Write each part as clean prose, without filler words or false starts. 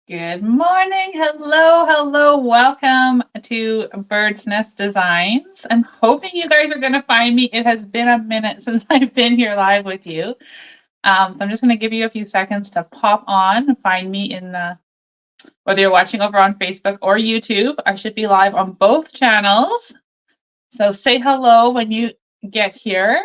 Good morning. Hello, hello. Welcome to Bird's Nest Designs. I'm hoping you guys are going to find me. It has been a minute since I've been here live with you. So I'm just going to give you a few seconds to pop on and find me in the, whether you're watching over on Facebook or YouTube. I should be live on both channels. So say hello when you get here.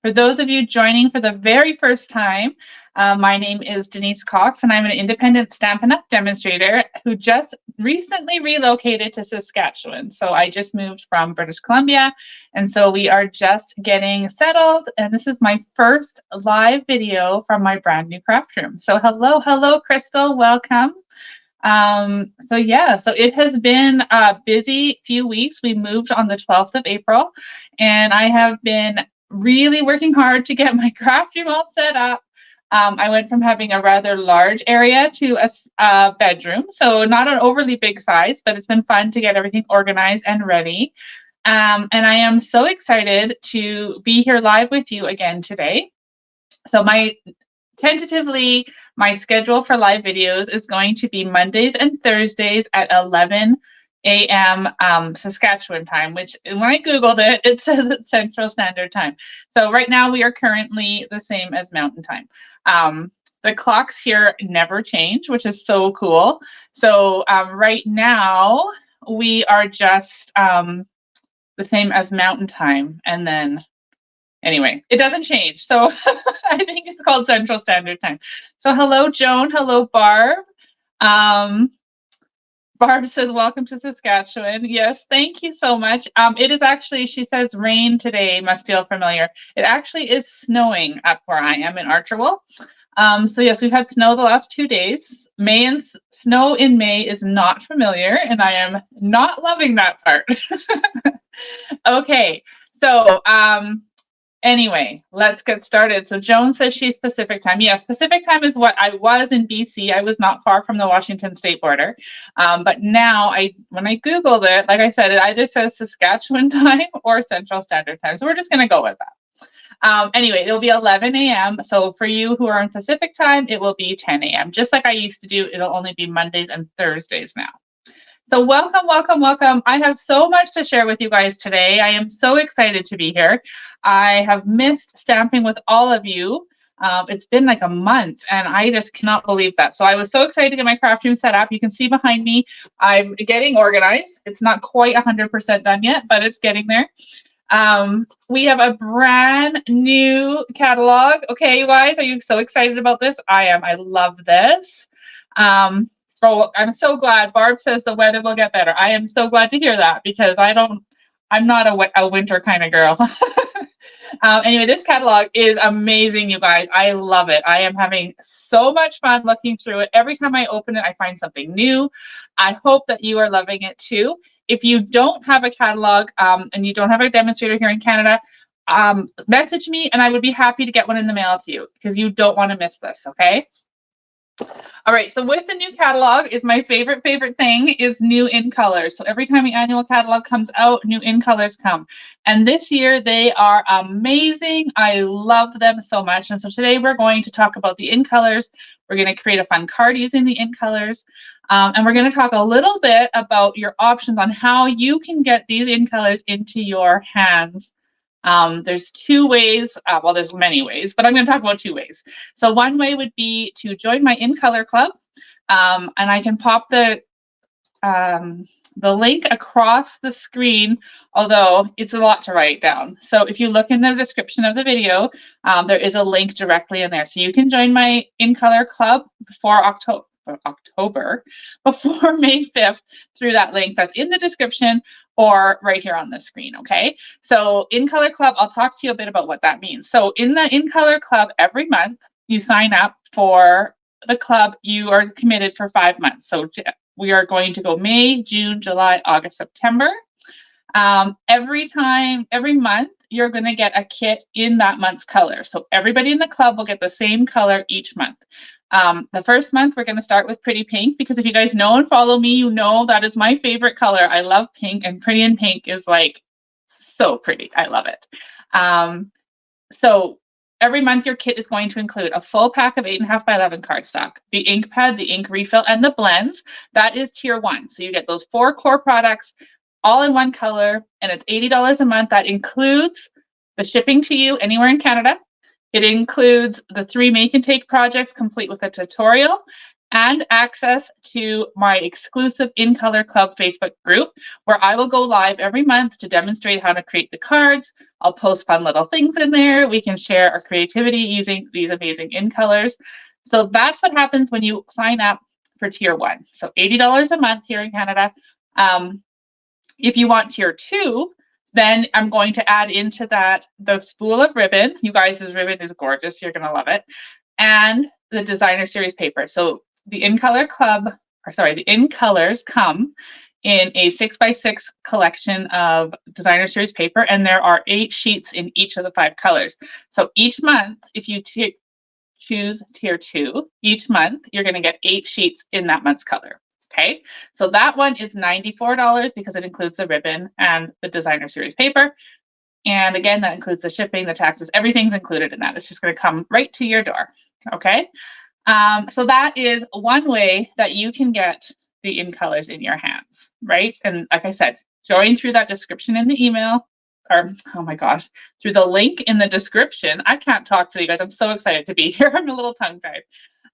For those of you joining for the very first time, my name is Denise Cox, and I'm an independent Stampin' Up! Demonstrator who just recently relocated to Saskatchewan. So I just moved from British Columbia, and so we are just getting settled, and this is my first live video from my brand new craft room. So hello, hello, Crystal, welcome. So it has been a busy few weeks. We moved on the 12th of April, and I have been really working hard to get my craft room all set up. I went from having a rather large area to a bedroom, so not an overly big size, but it's been fun to get everything organized and ready. And I am so excited to be here live with you again today. So tentatively, my schedule for live videos is going to be Mondays and Thursdays at 11 a.m. Saskatchewan time, which when I Googled it, it says it's Central Standard Time. So right now we are currently the same as Mountain Time. The clocks here never change, which is so cool. So right now we are just the same as Mountain Time, and then anyway, it doesn't change. So I think it's called Central Standard Time. So hello, Joan. Hello, Barb. Barb says, welcome to Saskatchewan. Yes, thank you so much. It is actually, she says, rain today. Must feel familiar. It actually is snowing up where I am in Archerville. So yes, we've had snow the last 2 days. Snow in May is not familiar, and I am not loving that part. Okay, so anyway, let's get started. So Joan says she's Pacific time. Yes, Pacific time is what I was in BC. I was not far from the Washington state border. But now when I Googled it, like I said, it either says Saskatchewan time or Central Standard Time. So we're just going to go with that. Anyway, it'll be 11 a.m. So for you who are on Pacific time, it will be 10 a.m. Just like I used to do, it'll only be Mondays and Thursdays now. So welcome, welcome, welcome. I have so much to share with you guys today. I am so excited to be here. I have missed stamping with all of you. It's been like a month, and I just cannot believe that. So I was so excited to get my craft room set up. You can see behind me, I'm getting organized. It's not quite 100% done yet, but it's getting there. We have a brand new catalog. Okay, you guys, are you so excited about this? I am. I love this. So I'm so glad. Barb says the weather will get better. I am so glad to hear that because I'm not a winter kind of girl. Anyway, this catalog is amazing, you guys. I love it. I am having so much fun looking through it. Every time I open it, I find something new. I hope that you are loving it too. If you don't have a catalog and you don't have a demonstrator here in Canada, message me and I would be happy to get one in the mail to you because you don't want to miss this, okay? All right, so with the new catalog is my favorite thing is new in colors. So every time the annual catalog comes out, new in colors come. And this year they are amazing. I love them so much. And so today we're going to talk about the in colors. We're going to create a fun card using the in colors. And we're going to talk a little bit about your options on how you can get these in colors into your hands. There's two ways, well, there's many ways, but I'm going to talk about two ways. So one way would be to join my In Color Club, and I can pop the link across the screen, although it's a lot to write down. So if you look in the description of the video, there is a link directly in there. So you can join my In Color Club before before May 5th through that link that's in the description or right here on the screen, okay? So In Color Club, I'll talk to you a bit about what that means. So in the In Color Club, every month you sign up for the club, you are committed for 5 months. So we are going to go May, June, July, August, September. Every month, you're going to get a kit in that month's color. So everybody in the club will get the same color each month. The first month, we're going to start with Pretty Pink, because if you guys know and follow me, you know that is my favorite color. I love pink, and Pretty in Pink is like so pretty. I love it. So every month your kit is going to include a full pack of 8.5 by 11 cardstock, the ink pad, the ink refill, and the blends. That is tier 1. So you get those 4 core products all in one color, and it's $80 a month. That includes the shipping to you anywhere in Canada. It includes the 3 make and take projects complete with a tutorial and access to my exclusive In Color Club Facebook group, where I will go live every month to demonstrate how to create the cards. I'll post fun little things in there. We can share our creativity using these amazing in colors. So that's what happens when you sign up for tier 1. So $80 a month here in Canada. If you want tier 2, then I'm going to add into that the spool of ribbon. You guys, this ribbon is gorgeous. You're going to love it. And the designer series paper. So the In Color Club, or sorry, the In Colors come in a 6x6 collection of designer series paper, and there are 8 sheets in each of the 5 colors. So each month, if you choose tier 2, each month you're going to get 8 sheets in that month's color. Okay, so that one is $94 because it includes the ribbon and the designer series paper. And again, that includes the shipping, the taxes, everything's included in that. It's just going to come right to your door. Okay, so that is one way that you can get the in colors in your hands, right? And like I said, join through that description in the email, or oh my gosh, through the link in the description. I can't talk to you guys. I'm so excited to be here. I'm a little tongue-tied.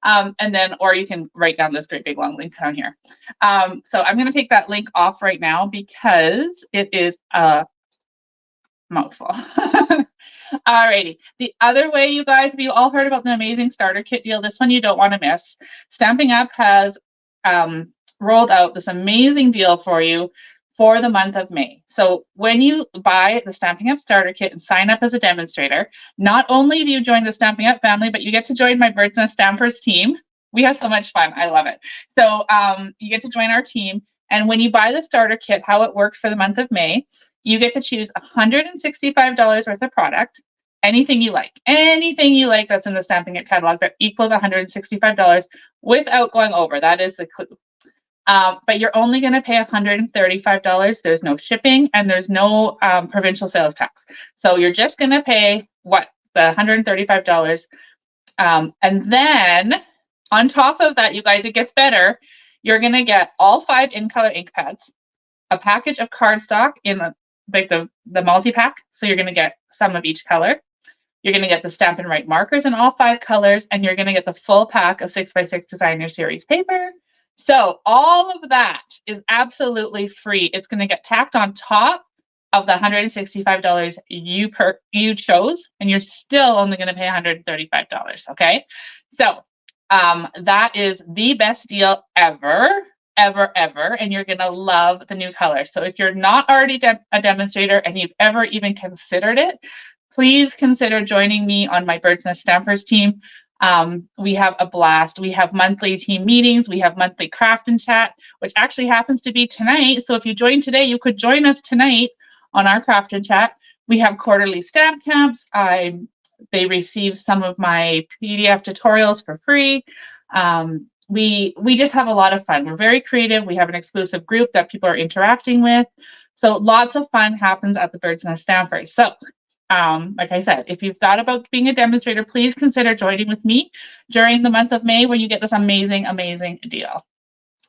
And then, or you can write down this great big long link down here. So I'm going to take that link off right now because it is a mouthful. Alrighty. The other way, you guys, have you all heard about the amazing starter kit deal? This one you don't want to miss. Stampin' Up has rolled out this amazing deal for you for the month of May. So when you buy the Stampin' Up starter kit and sign up as a demonstrator, not only do you join the Stampin' Up family, but you get to join my Birds Nest Stampers team. We have so much fun. I love it. So you get to join our team. And when you buy the starter kit, how it works for the month of May, you get to choose $165 worth of product, anything you like that's in the Stampin' Up catalog that equals $165 without going over. That is the clue. But you're only going to pay $135. There's no shipping and there's no provincial sales tax. So you're just going to pay the $135. And then on top of that, you guys, it gets better. You're going to get all 5 in color ink pads, a package of cardstock in the multi-pack. So you're going to get some of each color. You're going to get the Stampin' Write markers in all 5 colors, and you're going to get the full pack of 6x6 designer series paper. So all of that is absolutely free. It's going to get tacked on top of the $165 you chose, and you're still only going to pay $135. Okay, so that is the best deal ever, and you're going to love the new colors. So if you're not already a demonstrator and you've ever even considered it, please consider joining me on my Birds Nest Stampers team. We have a blast. We have monthly team meetings. We have monthly craft and chat, which actually happens to be tonight. So if you join today, you could join us tonight on our craft and chat. We have quarterly stamp camps. They receive some of my PDF tutorials for free. We just have a lot of fun. We're very creative. We have an exclusive group that people are interacting with. So lots of fun happens at the Birds Nest Stampers. So like I said, if you've thought about being a demonstrator, please consider joining with me during the month of May when you get this amazing, amazing deal.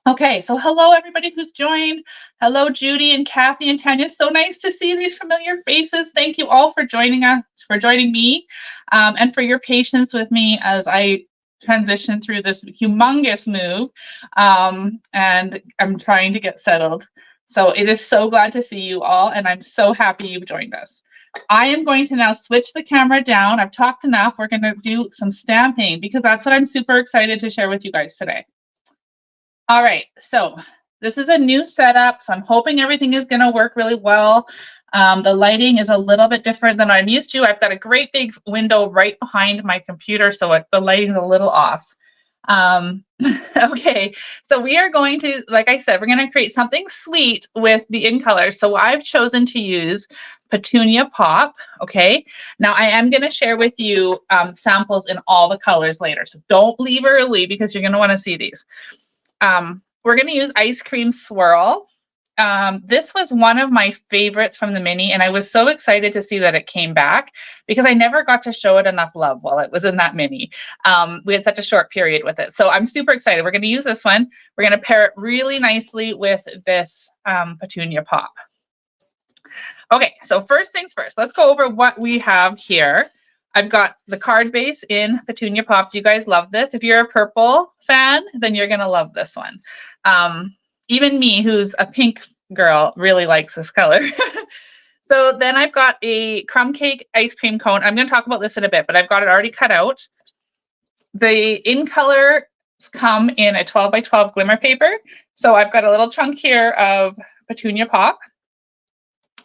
Okay, so hello everybody who's joined. Hello Judy and Kathy and Tanya. So nice to see these familiar faces. Thank you all for joining us, for joining me, and for your patience with me as I transition through this humongous move, and I'm trying to get settled. So it is so glad to see you all, and I'm so happy you've joined us. I am going to now switch the camera down. I've talked enough. We're going to do some stamping because that's what I'm super excited to share with you guys today. All right, so this is a new setup, so I'm hoping everything is going to work really well. The lighting is a little bit different than I'm used to. I've got a great big window right behind my computer, so the lighting is a little off. Okay, so we are going to, like I said, we're going to create something sweet with the in colors. So I've chosen to use Petunia Pop. Okay, now I am going to share with you samples in all the colors later, so don't leave early because you're going to want to see these. We're going to use Ice Cream Swirl, This was one of my favorites from the mini, and I was so excited to see that it came back because I never got to show it enough love while it was in that mini. We had such a short period with it. So I'm super excited. We're going to use this one. We're going to pair it really nicely with this Petunia Pop. Okay, so first things first, let's go over what we have here. I've got the card base in Petunia Pop. Do you guys love this? If you're a purple fan, then you're going to love this one. Even me, who's a pink girl, really likes this color. So then I've got a crumb cake ice cream cone. I'm going to talk about this in a bit, but I've got it already cut out. The in color come in a 12 by 12 glimmer paper. So I've got a little chunk here of Petunia Pop.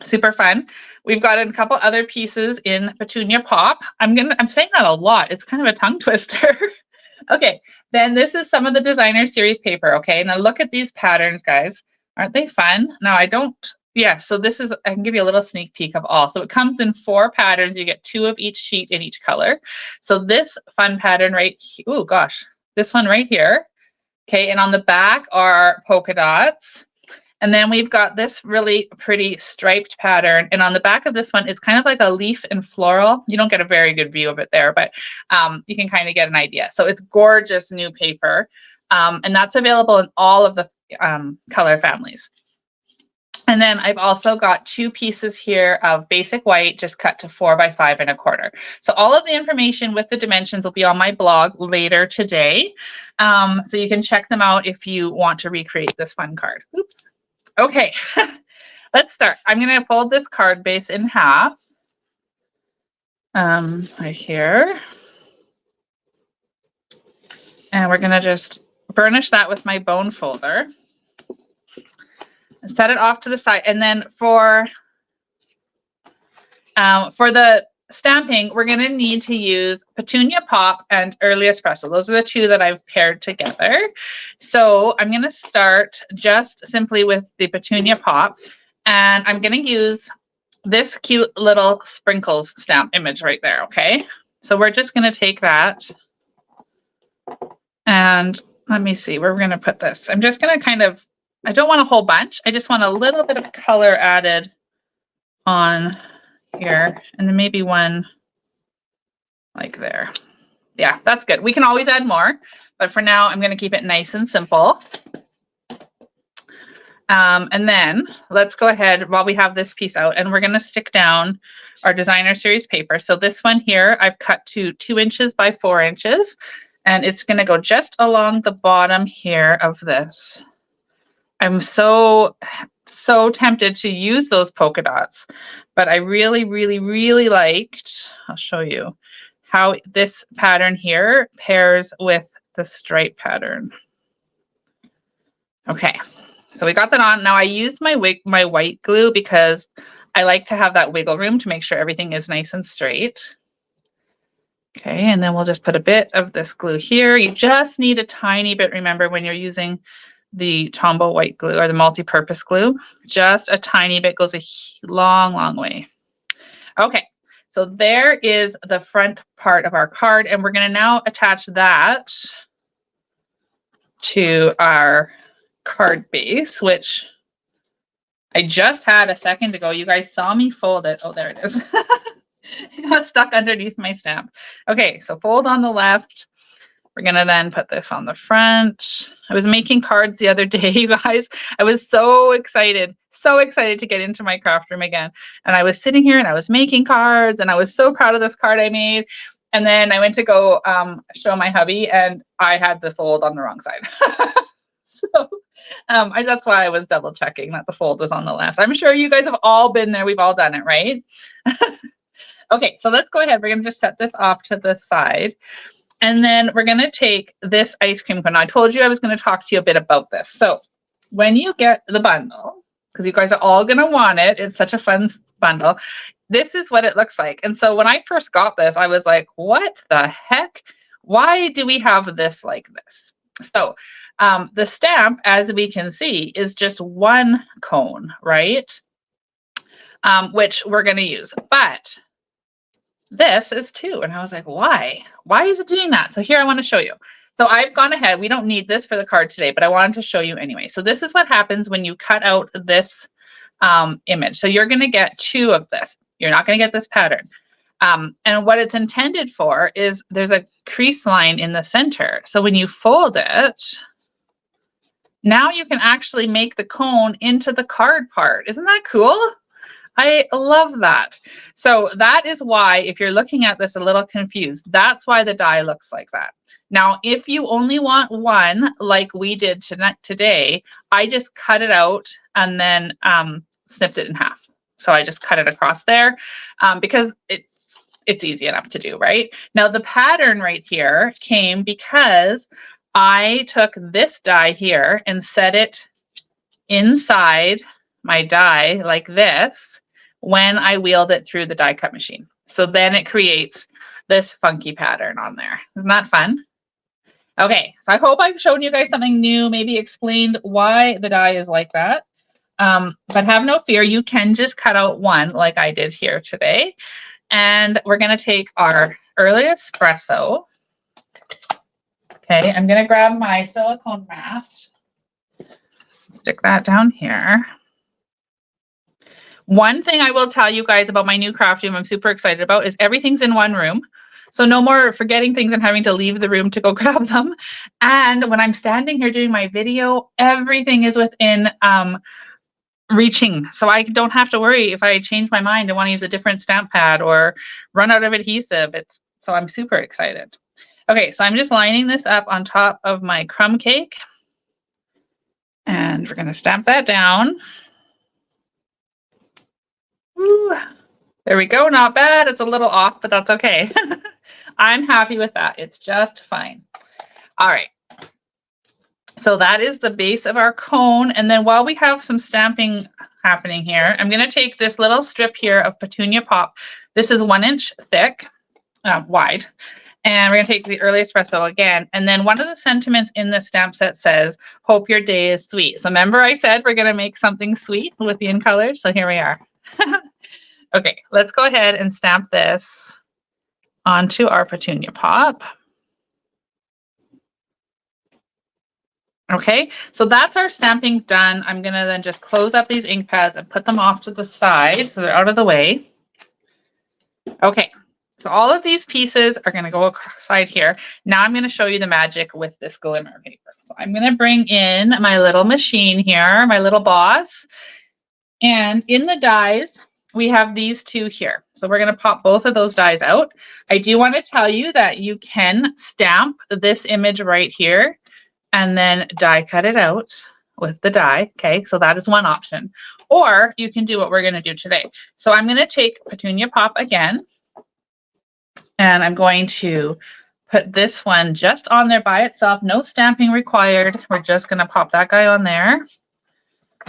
Super fun. We've got a couple other pieces in Petunia Pop. I'm saying that a lot. It's kind of a tongue twister. Okay, then this is some of the designer series paper. Okay, now look at these patterns, guys. Aren't they fun? Now I don't. Yeah, so this is, I can give you a little sneak peek of all. So it comes in 4 patterns. You get 2 of each sheet in each color. So this fun pattern right here, oh gosh, this one right here. Okay, and on the back are polka dots. And then we've got this really pretty striped pattern. And on the back of this one is kind of like a leaf and floral. You don't get a very good view of it there, but you can kind of get an idea. So it's gorgeous new paper. And that's available in all of the color families. And then I've also got 2 pieces here of basic white, just cut to 4 by 5 1/4. So all of the information with the dimensions will be on my blog later today. So you can check them out if you want to recreate this fun card. Oops. Okay, let's start. I'm going to fold this card base in half. Right here. And we're going to just burnish that with my bone folder. Set it off to the side. And then for the stamping, we're going to need to use Petunia Pop and Early Espresso. Those are the 2 that I've paired together. So I'm going to start just simply with the Petunia Pop. And I'm going to use this cute little sprinkles stamp image right there, okay? So we're just going to take that. And let me see where we're going to put this. I'm just going to kind of, I don't want a whole bunch. I just want a little bit of color added on here, and then maybe one like there. Yeah, that's good. We can always add more, but for now I'm going to keep it nice and simple. And then let's go ahead while we have this piece out, and we're going to stick down our designer series paper. So this one here I've cut to 2 inches by 4 inches, and it's going to go just along the bottom here of this. I'm so tempted to use those polka dots, but I really, really, really liked, I'll show you, how this pattern here pairs with the stripe pattern. Okay, so we got that on. Now I used my white glue because I like to have that wiggle room to make sure everything is nice and straight. Okay, and then we'll just put a bit of this glue here. You just need a tiny bit, remember, when you're using the Tombow white glue or the multi-purpose glue. Just a tiny bit goes a long, long way. Okay, so there is the front part of our card, and we're going to now attach that to our card base, which I just had a second ago. You guys saw me fold it. Oh, there it is. It got stuck underneath my stamp. Okay, so fold on the left. We're going to then put this on the front. I was making cards the other day, you guys. I was so excited to get into my craft room again. And I was sitting here and I was making cards, and I was so proud of this card I made. And then I went to go show my hubby, and I had the fold on the wrong side. So that's why I was double checking that the fold was on the left. I'm sure you guys have all been there. We've all done it, right? Okay, so let's go ahead. We're going to just set this off to the side. And then we're going to take this ice cream cone. I told you I was going to talk to you a bit about this. So when you get the bundle, because you guys are all going to want it, it's such a fun bundle, this is what it looks like. And so when I first got this, I was like, what the heck? Why do we have this like this? So the stamp, as we can see, is just 1 cone, right? Which we're going to use. But this is 2. And I was like, why? Why is it doing that? So here I want to show you. So I've gone ahead. We don't need this for the card today, but I wanted to show you anyway. So this is what happens when you cut out this image. So you're going to get 2 of this. You're not going to get this pattern. And what it's intended for is there's a crease line in the center. So when you fold it, now you can actually make the cone into the card part. Isn't that cool? I love that. So that is why, if you're looking at this a little confused, that's why the die looks like that. Now, if you only want one, like we did today, I just cut it out and then snipped it in half. So I just cut it across there because it's easy enough to do, right? Now, the pattern right here came because I took this die here and set it inside my die like this when I wheeled it through the die cut machine. So then it creates this funky pattern on there. Isn't that fun? Okay, so I hope I've shown you guys something new, maybe explained why the die is like that. But have no fear, you can just cut out one like I did here today. And we're going to take our early espresso. Okay, I'm going to grab my silicone mat. Stick that down here. One thing I will tell you guys about my new craft room I'm super excited about is everything's in one room. So no more forgetting things and having to leave the room to go grab them. And when I'm standing here doing my video, everything is within reaching. So I don't have to worry if I change my mind and want to use a different stamp pad or run out of adhesive. So I'm super excited. Okay, so I'm just lining this up on top of my crumb cake. And we're going to stamp that down. Ooh, there we go. Not bad. It's a little off, but that's okay. I'm happy with that. It's just fine. All right. So that is the base of our cone. And then while we have some stamping happening here, I'm going to take this little strip here of Petunia Pop. This is 1 inch thick, wide. And we're going to take the early espresso again. And then one of the sentiments in the stamp set says, hope your day is sweet. So remember I said we're going to make something sweet with the in colors. So here we are. Okay, let's go ahead and stamp this onto our Petunia Pop. Okay, so that's our stamping done. I'm going to then just close up these ink pads and put them off to the side so they're out of the way. Okay, so all of these pieces are going to go aside here. Now I'm going to show you the magic with this glimmer paper. So I'm going to bring in my little machine here, my little boss. And in the dies, we have these 2 here. So we're going to pop both of those dies out. I do want to tell you that you can stamp this image right here and then die cut it out with the die. Okay, so that is one option. Or you can do what we're going to do today. So I'm going to take Petunia Pop again, and I'm going to put this one just on there by itself. No stamping required. We're just going to pop that guy on there.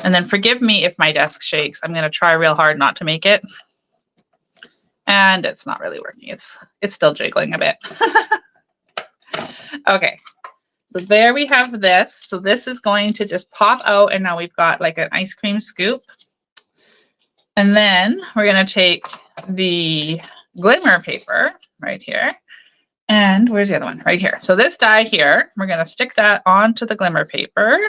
And then forgive me if my desk shakes. I'm going to try real hard not to make it. And it's not really working. It's still jiggling a bit. Okay. So there we have this. So this is going to just pop out, and now we've got like an ice cream scoop. And then we're going to take the glimmer paper right here. And where's the other one? Right here. So this die here, we're going to stick that onto the glimmer paper.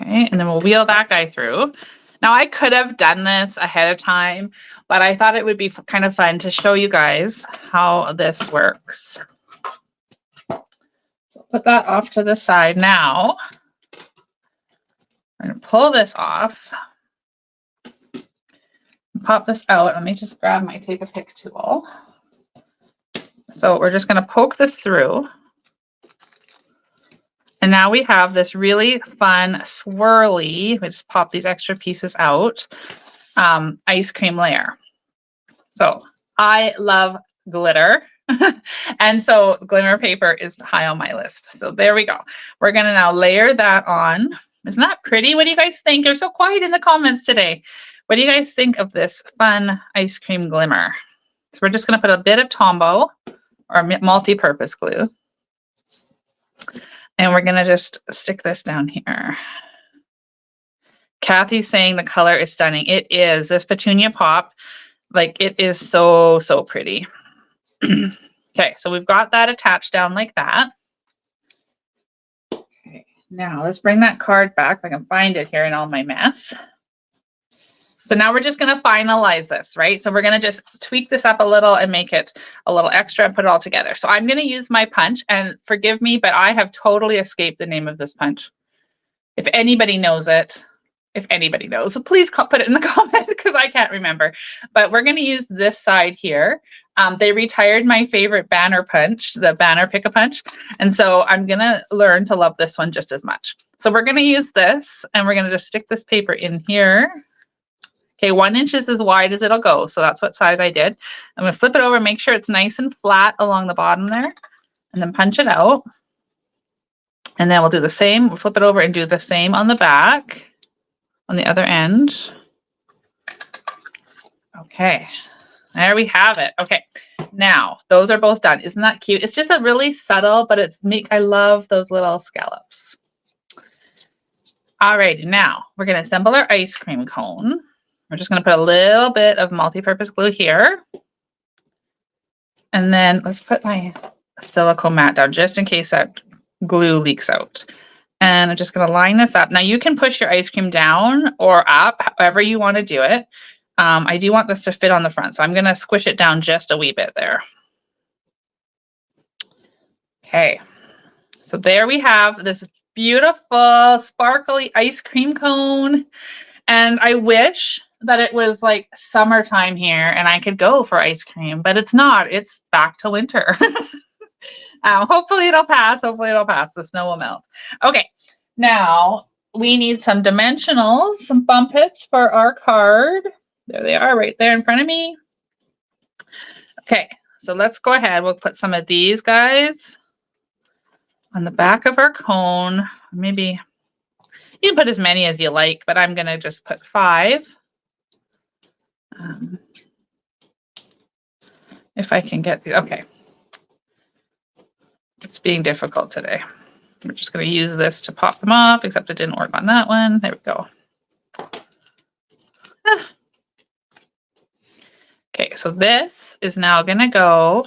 Okay, and then we'll wheel that guy through. Now I could have done this ahead of time, but I thought it would be kind of fun to show you guys how this works. So put that off to the side now. I'm going to pull this off. Pop this out. Let me just grab my take a pick tool. So we're just going to poke this through. And now we have this really fun swirly, we just pop these extra pieces out, ice cream layer. So I love glitter. And so glimmer paper is high on my list. So there we go. We're going to now layer that on. Isn't that pretty? What do you guys think? You're so quiet in the comments today. What do you guys think of this fun ice cream glimmer? So we're just going to put a bit of Tombow or multi-purpose glue. And we're going to just stick this down here. Kathy's saying the color is stunning. It is. This Petunia Pop, like it is so, so pretty. Okay, so we've got that attached down like that. Okay, now let's bring that card back if I can find it here in all my mess. So now we're just going to finalize this, right? So we're going to just tweak this up a little and make it a little extra and put it all together. So I'm going to use my punch, and forgive me, but I have totally escaped the name of this punch. If anybody knows it, please put it in the comment because I can't remember. But we're going to use this side here. They retired my favorite banner punch, the banner pick-a-punch. And so I'm going to learn to love this one just as much. So we're going to use this, and we're going to just stick this paper in here. Okay, 1 inch is as wide as it'll go. So that's what size I did. I'm going to flip it over, make sure it's nice and flat along the bottom there, and then punch it out. And then we'll do the same. We'll flip it over and do the same on the back, on the other end. Okay, there we have it. Okay, now those are both done. Isn't that cute? It's just a really subtle, but I love those little scallops. All right, now we're going to assemble our ice cream cone. We're just going to put a little bit of multi-purpose glue here. And then let's put my silicone mat down just in case that glue leaks out. And I'm just going to line this up. Now you can push your ice cream down or up, however you want to do it. I do want this to fit on the front, so I'm going to squish it down just a wee bit there. Okay, so there we have this beautiful, sparkly ice cream cone. And I wish that it was like summertime here and I could go for ice cream, but it's not. It's back to winter. Hopefully it'll pass. Hopefully it'll pass. The snow will melt. Okay, now we need some dimensionals, some bump hits for our card. There they are right there in front of me. Okay, so let's go ahead. We'll put some of these guys on the back of our cone. Maybe you can put as many as you like, but I'm going to just put 5. If I can get the, okay. It's being difficult today. We're just going to use this to pop them off, except it didn't work on that one. There we go. Okay, so this is now going to go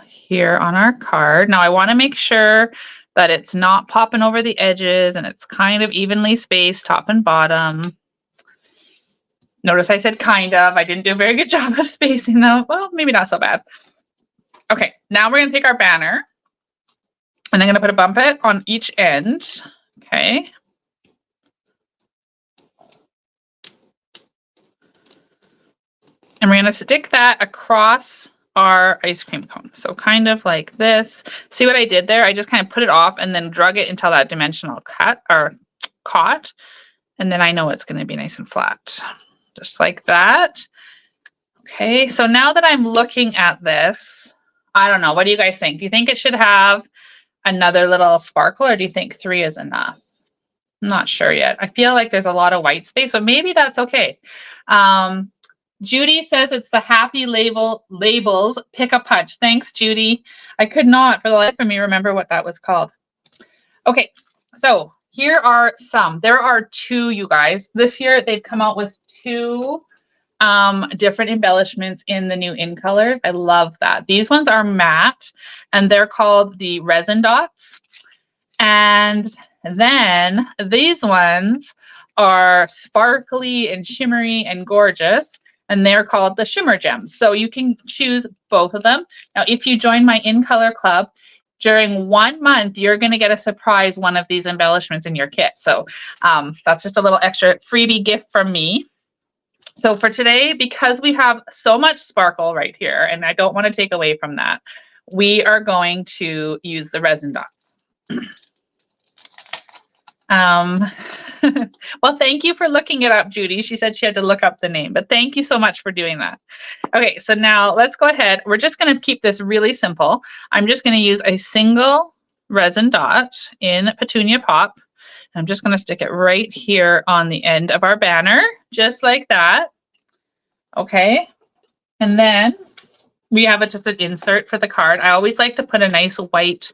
here on our card. Now I want to make sure that it's not popping over the edges and it's kind of evenly spaced top and bottom. Notice I said kind of. I didn't do a very good job of spacing them. Well, maybe not so bad. Okay, now we're going to take our banner and I'm going to put a bump it on each end. Okay. And we're going to stick that across our ice cream cone. So kind of like this. See what I did there? I just kind of put it off and then drug it until that dimensional cut or caught. And then I know it's going to be nice and flat. Just like that. Okay, so now that I'm looking at this, I don't know. What do you guys think? Do you think it should have another little sparkle or do you think 3 is enough? I'm not sure yet. I feel like there's a lot of white space, but maybe that's okay. Judy says it's the Happy Labels Pick-a-Punch. Thanks, Judy. I could not for the life of me remember what that was called. Okay, so here are some. There are 2, you guys. This year they've come out with 2 different embellishments in the new in colors. I love that. These ones are matte and they're called the resin dots. And then these ones are sparkly and shimmery and gorgeous, and they're called the shimmer gems. So you can choose both of them. Now, if you join my in color club, during 1 month, you're going to get a surprise one of these embellishments in your kit. So that's just a little extra freebie gift from me. So for today, because we have so much sparkle right here, and I don't want to take away from that, we are going to use the resin dots. Well, thank you for looking it up, Judy. She said she had to look up the name, but thank you so much for doing that. Okay, so now let's go ahead. We're just going to keep this really simple. I'm just going to use a single resin dot in Petunia Pop. I'm just going to stick it right here on the end of our banner, just like that. Okay, and then we have just an insert for the card. I always like to put a nice white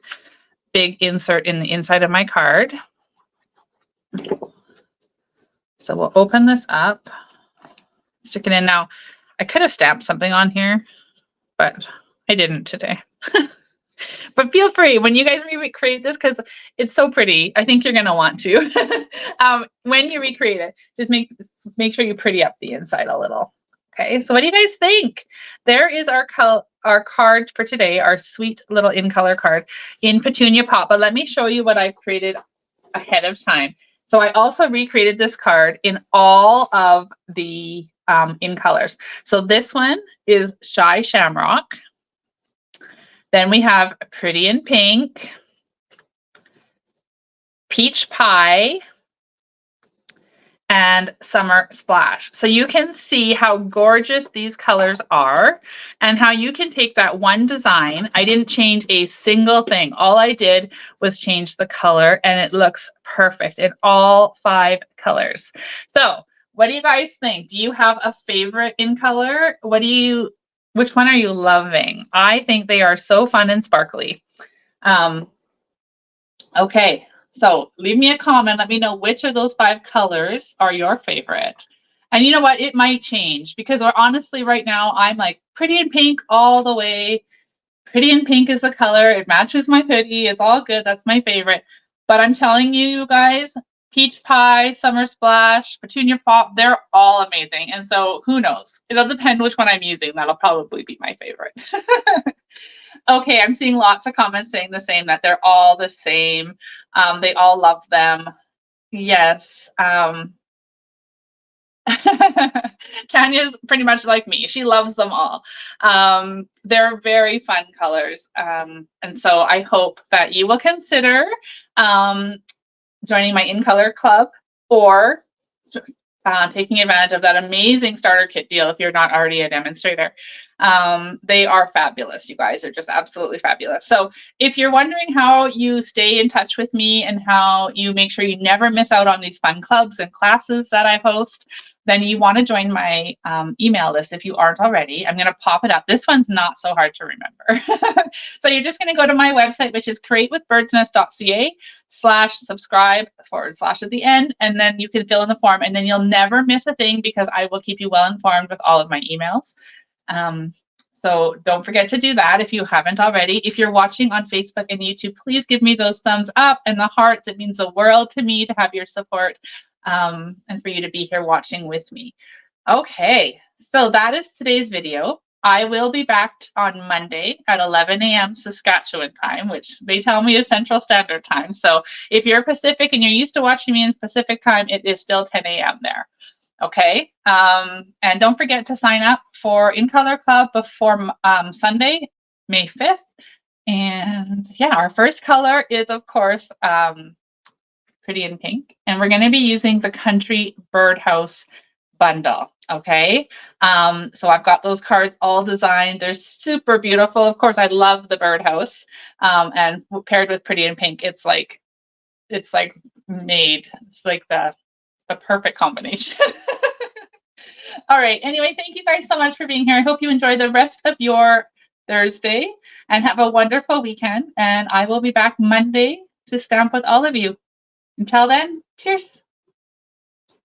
big insert in the inside of my card. So we'll open this up, stick it in. Now, I could have stamped something on here, but I didn't today. But feel free when you guys recreate this, because it's so pretty. I think you're going to want to. When you recreate it, just make sure you pretty up the inside a little. Okay, so what do you guys think? There is our card for today, our sweet little in color card in Petunia Pop. But let me show you what I've created ahead of time. So I also recreated this card in all of the in colors. So this one is Shy Shamrock. Then we have Pretty in Pink, Peach Pie, and Summer Splash. So you can see how gorgeous these colors are and how you can take that one design. I didn't change a single thing. All I did was change the color, and it looks perfect in all 5 colors. So what do you guys think? Do you have a favorite in color? Which one are you loving? I think they are so fun and sparkly. Okay, so leave me a comment. Let me know which of those 5 colors are your favorite. And you know what? It might change, because honestly, right now, I'm like Pretty in Pink all the way. Pretty in Pink is the color. It matches my hoodie. It's all good. That's my favorite. But I'm telling you guys, Peach Pie, Summer Splash, Petunia Pop, they're all amazing. And so who knows? It'll depend which one I'm using. That'll probably be my favorite. Okay, I'm seeing lots of comments saying the same, that they're all the same. They all love them. Yes. Tanya's pretty much like me. She loves them all. They're very fun colors. And so I hope that you will consider joining my In Color Club, or taking advantage of that amazing starter kit deal if you're not already a demonstrator. They are fabulous, you guys. They're just absolutely fabulous. So if you're wondering how you stay in touch with me and how you make sure you never miss out on these fun clubs and classes that I host, then you want to join my email list if you aren't already. I'm going to pop it up. This one's not so hard to remember. So you're just going to go to my website, which is createwithbirdsnest.ca/subscribe/ at the end, and then you can fill in the form, and then you'll never miss a thing, because I will keep you well informed with all of my emails. So don't forget to do that if you haven't already. If you're watching on Facebook and YouTube, please give me those thumbs up and the hearts. It means the world to me to have your support, and for you to be here watching with me. Okay, so that is today's video. I will be back on Monday at 11 a.m. Saskatchewan time, which they tell me is Central Standard Time. So if you're Pacific and you're used to watching me in Pacific time, it is still 10 a.m. there. Okay, and don't forget to sign up for In Color Club before Sunday, May 5th. And yeah, our first color is, of course, Pretty in Pink. And we're going to be using the Country Birdhouse bundle. Okay, so I've got those cards all designed. They're super beautiful. Of course, I love the birdhouse, and paired with Pretty in Pink, it's like made. It's like the perfect combination. All right. Anyway, thank you guys so much for being here. I hope you enjoy the rest of your Thursday and have a wonderful weekend. And I will be back Monday to stamp with all of you. Until then, cheers.